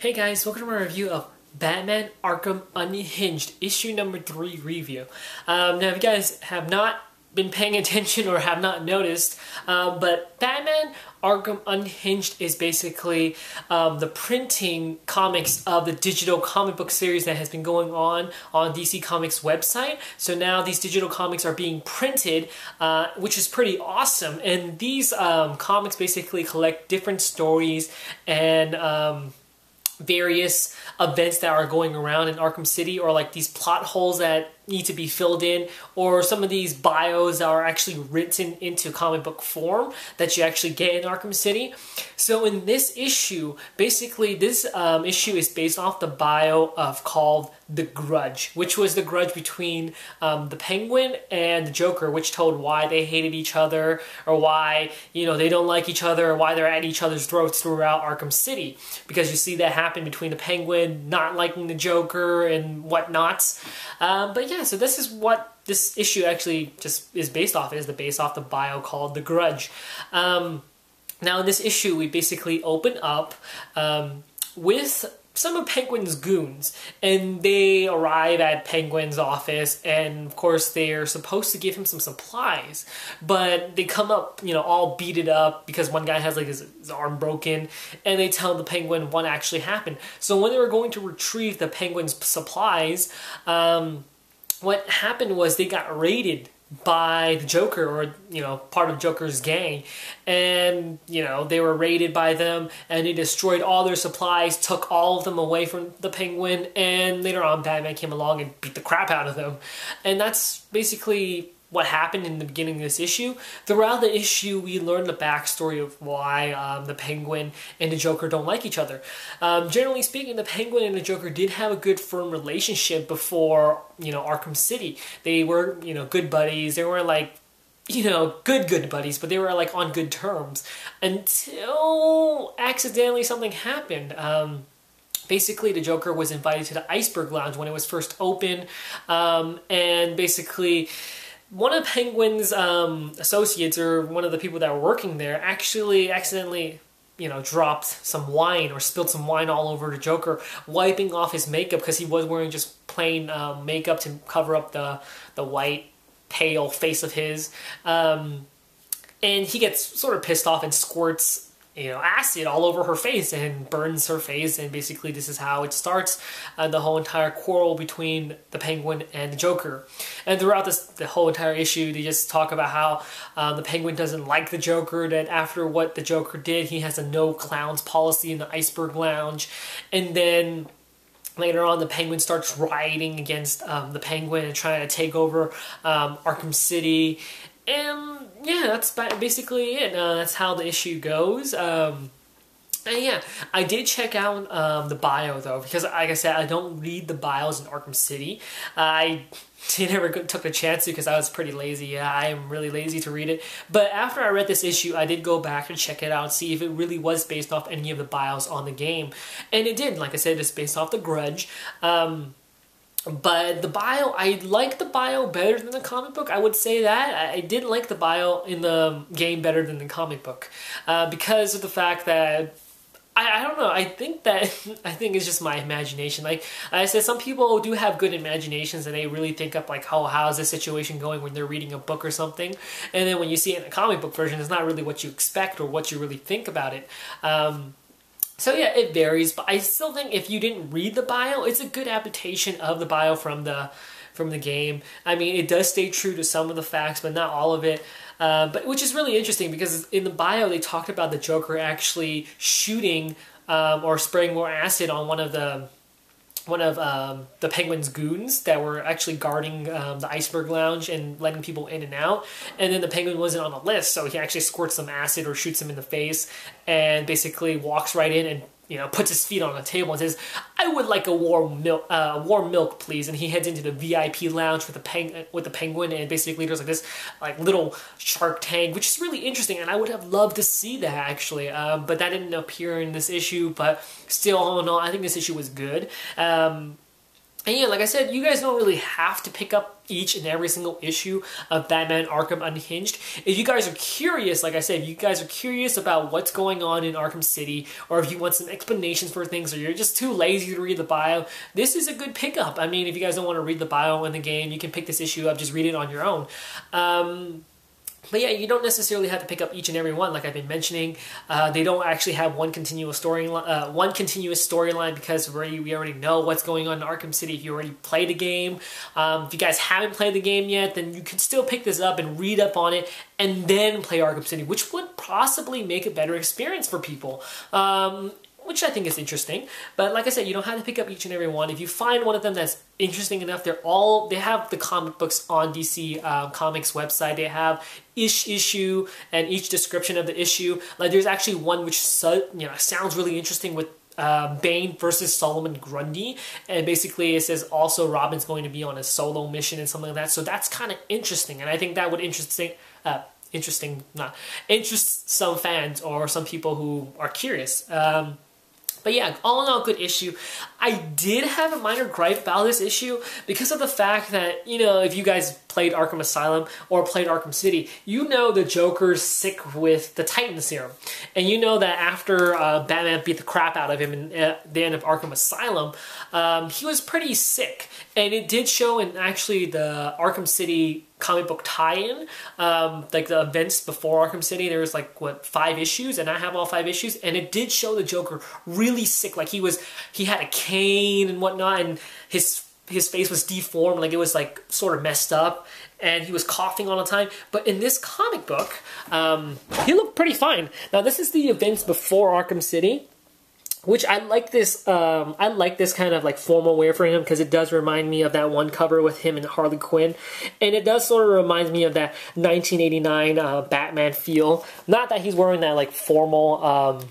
Hey guys, welcome to my review of Batman Arkham Unhinged, issue number 3 review. Now if you guys have not been paying attention or have not noticed, but Batman Arkham Unhinged is basically the printing comics of the digital comic book series that has been going on DC Comics website. So now these digital comics are being printed, which is pretty awesome. And these comics basically collect different stories and various events that are going around in Arkham City, or like these plot holes that need to be filled in, or some of these bios that are actually written into comic book form that you actually get in Arkham City. So in this issue, basically this issue is based off the bio called The Grudge, which was the grudge between the Penguin and the Joker, which told why they hated each other, or why, you know, they don't like each other, or why they're at each other's throats throughout Arkham City. Because you see that happen between the Penguin not liking the Joker and whatnot. But yeah, so this is what this issue actually just is based off. It is based off the bio called The Grudge. Now in this issue, we basically open up with some of Penguin's goons, and they arrive at Penguin's office, and of course they're supposed to give him some supplies, but they come up, you know, all beaten up because one guy has like his arm broken, and they tell the Penguin what actually happened. So when they were going to retrieve the Penguin's supplies, what happened was they got raided by the Joker, or, you know, part of Joker's gang, and, you know, they were raided by them, and they destroyed all their supplies, took all of them away from the Penguin, and later on Batman came along and beat the crap out of them. And that's basically what happened in the beginning of this issue. Throughout the issue, we learn the backstory of why the Penguin and the Joker don't like each other. Generally speaking, the Penguin and the Joker did have a good, firm relationship before, you know, Arkham City. They were, you know, good buddies. They weren't like, you know, good buddies, but they were like on good terms until accidentally something happened. Basically, the Joker was invited to the Iceberg Lounge when it was first open, and basically one of Penguin's associates, or one of the people that were working there, actually accidentally, you know, dropped some wine or spilled some wine all over the Joker, wiping off his makeup because he was wearing just plain makeup to cover up the white, pale face of his. And he gets sort of pissed off and squirts, you know, acid all over her face and burns her face, and basically this is how it starts, the whole entire quarrel between the Penguin and the Joker. And throughout the whole entire issue, they just talk about how the Penguin doesn't like the Joker, that after what the Joker did, he has a no clowns policy in the Iceberg Lounge, and then later on, the Penguin starts rioting against the Penguin and trying to take over Arkham City. And yeah, that's basically it. That's how the issue goes. And yeah, I did check out the bio though, because like I said, I don't read the bios in Arkham City. I never took the chance to because I was pretty lazy. Yeah, I am really lazy to read it. But after I read this issue, I did go back and check it out, see if it really was based off any of the bios on the game. And it did. Like I said, it's based off The Grudge. But the bio, I like the bio better than the comic book. I would say that. I did like the bio in the game better than the comic book. Because of the fact that, I don't know, I think it's just my imagination. Like I said, some people do have good imaginations and they really think up like, oh, how's this situation going when they're reading a book or something. And then when you see it in a comic book version, it's not really what you expect or what you really think about it. So yeah, it varies, but I still think if you didn't read the bio, it's a good adaptation of the bio from the game. I mean, it does stay true to some of the facts, but not all of it. But which is really interesting because in the bio they talked about the Joker actually shooting or spraying more acid on one of the Penguin's goons that were actually guarding the Iceberg Lounge and letting people in and out. And then the Penguin wasn't on the list, so he actually squirts some acid or shoots him in the face and basically walks right in and, you know, puts his feet on the table and says, "I would like a warm milk, please." And he heads into the VIP lounge with the Penguin, and basically there's like this like little Shark Tank, which is really interesting, and I would have loved to see that actually, but that didn't appear in this issue. But still, all in all, I think this issue was good. And yeah, like I said, you guys don't really have to pick up each and every single issue of Batman Arkham Unhinged. If you guys are curious, like I said, if you guys are curious about what's going on in Arkham City, or if you want some explanations for things, or you're just too lazy to read the bio, this is a good pickup. I mean, if you guys don't want to read the bio in the game, you can pick this issue up, just read it on your own. But yeah, you don't necessarily have to pick up each and every one, like I've been mentioning. They don't actually have one continuous storyline because we already know what's going on in Arkham City. If you already played the game, if you guys haven't played the game yet, then you can still pick this up and read up on it, and then play Arkham City, which would possibly make a better experience for people. Which I think is interesting. But like I said, you don't have to pick up each and every one. If you find one of them that's interesting enough, they have the comic books on DC Comics website. They have each issue and each description of the issue. Like there's actually one which sounds really interesting with Bane versus Solomon Grundy, and basically it says also Robin's going to be on a solo mission and something like that. So that's kind of interesting, and I think that would interest some fans or some people who are curious. But yeah, all in all, good issue. I did have a minor gripe about this issue because of the fact that, you know, if you guys played Arkham Asylum or played Arkham City, you know the Joker's sick with the Titan Serum. And you know that after Batman beat the crap out of him at the end of Arkham Asylum, he was pretty sick. And it did show in actually the Arkham City comic book tie-in, like the events before Arkham City. There was like, what, 5 issues, and I have all 5 issues, and it did show the Joker really sick. Like he had a cane and whatnot, and his face was deformed, like it was like sort of messed up, and he was coughing all the time. But in this comic book, he looked pretty fine. Now this is the events before Arkham City, which I like this. I like this kind of like formal wear for him because it does remind me of that one cover with him and Harley Quinn, and it does sort of remind me of that 1989 Batman feel. Not that he's wearing that like formal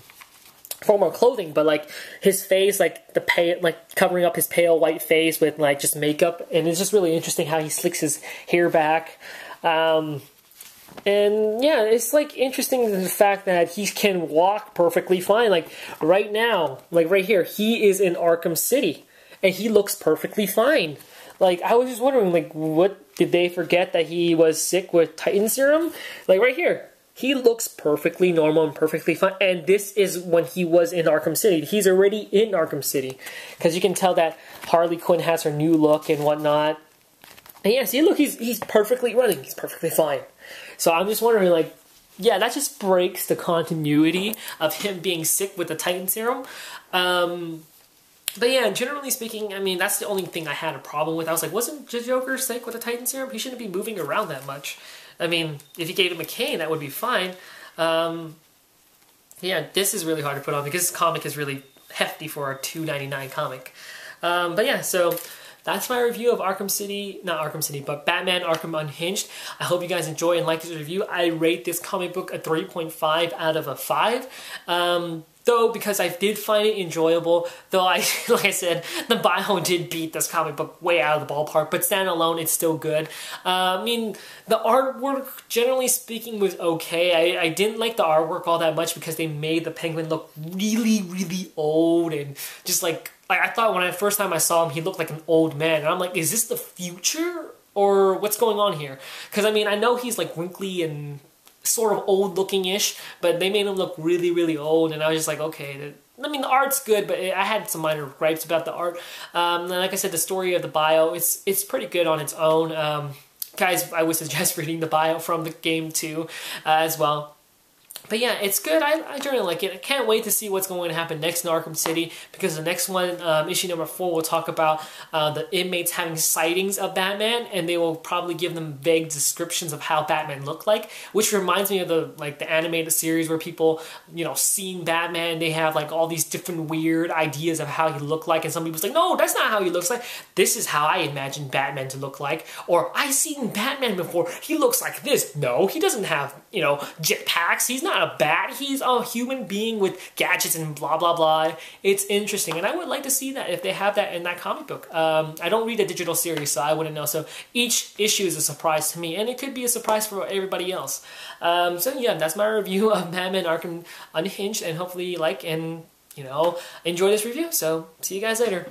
clothing, but like his face, like covering up his pale white face with like just makeup, and it's just really interesting how he slicks his hair back. And yeah, it's like interesting the fact that he can walk perfectly fine. Like right now, like right here, he is in Arkham City and he looks perfectly fine. Like I was just wondering, like, what did they forget that he was sick with Titan Serum? Like right here, he looks perfectly normal and perfectly fine. And this is when he was in Arkham City. He's already in Arkham City because you can tell that Harley Quinn has her new look and whatnot. And yeah, see, look, he's perfectly running. He's perfectly fine. So I'm just wondering, like, yeah, that just breaks the continuity of him being sick with the Titan Serum. But yeah, generally speaking, I mean, that's the only thing I had a problem with. I was like, wasn't the Joker sick with the Titan Serum? He shouldn't be moving around that much. I mean, if you gave him a cane, that would be fine. Yeah, this is really hard to put on because this comic is really hefty for a $2.99 comic. But yeah, so that's my review of Arkham City, not Arkham City, but Batman Arkham Unhinged. I hope you guys enjoy and like this review. I rate this comic book a 3.5 out of a 5. Though, because I did find it enjoyable, though like I said, the bio did beat this comic book way out of the ballpark, but standalone, it's still good. I mean, the artwork, generally speaking, was okay. I didn't like the artwork all that much because they made the Penguin look really, really old, and just like I thought when first time I saw him, he looked like an old man, and I'm like, is this the future? Or what's going on here? Because, I mean, I know he's like wrinkly and sort of old-looking-ish, but they made him look really, really old, and I was just like, okay. I mean, the art's good, but I had some minor gripes about the art. And like I said, the story of the bio, it's pretty good on its own. Guys, I would suggest reading the bio from the game too, as well. But yeah, it's good. I generally like it. I can't wait to see what's going to happen next in Arkham City, because the next one, issue number 4, will talk about the inmates having sightings of Batman, and they will probably give them vague descriptions of how Batman looked like, which reminds me of the animated series where people, you know, seeing Batman, they have like all these different weird ideas of how he looked like, and some people's like, no, that's not how he looks like. This is how I imagine Batman to look like. Or, I've seen Batman before. He looks like this. No, he doesn't have, you know, jetpacks. He's not a bat. He's a human being with gadgets and blah, blah, blah. It's interesting, and I would like to see that if they have that in that comic book. I don't read a digital series, so I wouldn't know. So each issue is a surprise to me, and it could be a surprise for everybody else. So yeah, that's my review of Batman Arkham Unhinged, and hopefully you like and, you know, enjoy this review. So see you guys later.